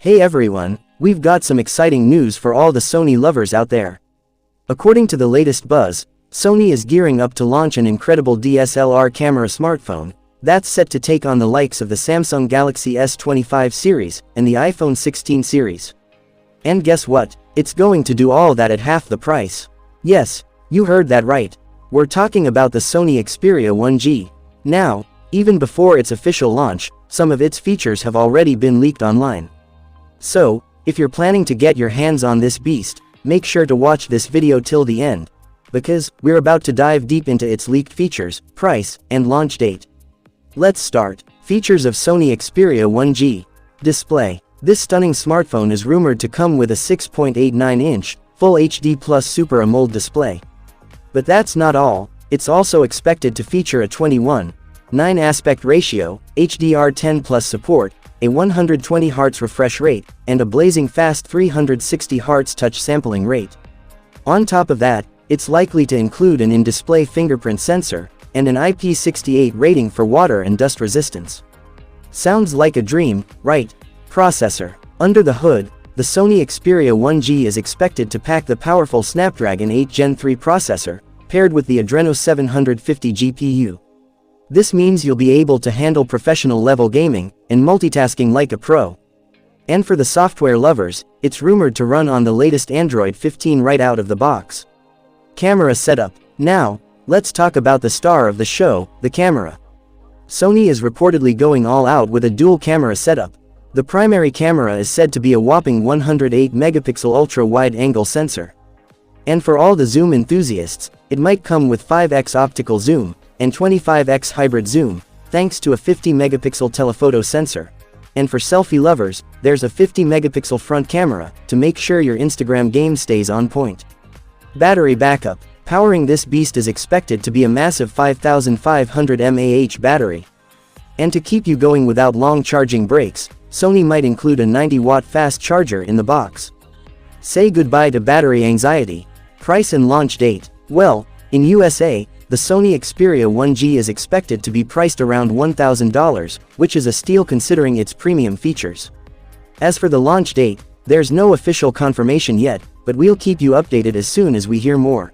Hey everyone, we've got some exciting news for all the Sony lovers out there. According to the latest buzz, Sony is gearing up to launch an incredible DSLR camera smartphone that's set to take on the likes of the Samsung Galaxy S25 series and the iPhone 16 series. And guess what? It's going to do all that at half the price. Yes, you heard that right. We're talking about the Sony Xperia 1G. Now, even before its official launch, some of its features have already been leaked online. So, if you're planning to get your hands on this beast, make sure to watch this video till the end, because we're about to dive deep into its leaked features, price, and launch date. Let's start. Features of Sony Xperia 1G. Display. This stunning smartphone is rumored to come with a 6.89-inch, Full HD Plus Super AMOLED display. But that's not all, it's also expected to feature a 21:9 aspect ratio, HDR10 Plus support, a 120 Hz refresh rate, and a blazing fast 360 Hz touch sampling rate. On top of that, it's likely to include an in-display fingerprint sensor, and an IP68 rating for water and dust resistance. Sounds like a dream, right? Processor. Under the hood, the Sony Xperia 1G is expected to pack the powerful Snapdragon 8 Gen 3 processor, paired with the Adreno 750 GPU. This means you'll be able to handle professional-level gaming and multitasking like a pro. And for the software lovers, it's rumored to run on the latest Android 15 right out of the box. Camera setup. Now, let's talk about the star of the show, the camera. Sony is reportedly going all out with a dual-camera setup. The primary camera is said to be a whopping 108-megapixel ultra-wide-angle sensor. And for all the zoom enthusiasts, it might come with 5x optical zoom and 25x hybrid zoom, thanks to a 50-megapixel telephoto sensor. And for selfie lovers, there's a 50-megapixel front camera to make sure your Instagram game stays on point. Battery backup. Powering this beast is expected to be a massive 5500 mAh battery. And to keep you going without long charging breaks, Sony might include a 90-watt fast charger in the box. Say goodbye to battery anxiety. Price and launch date. Well, in USA, the Sony Xperia 1G is expected to be priced around $1,000, which is a steal considering its premium features. As for the launch date, there's no official confirmation yet, but we'll keep you updated as soon as we hear more.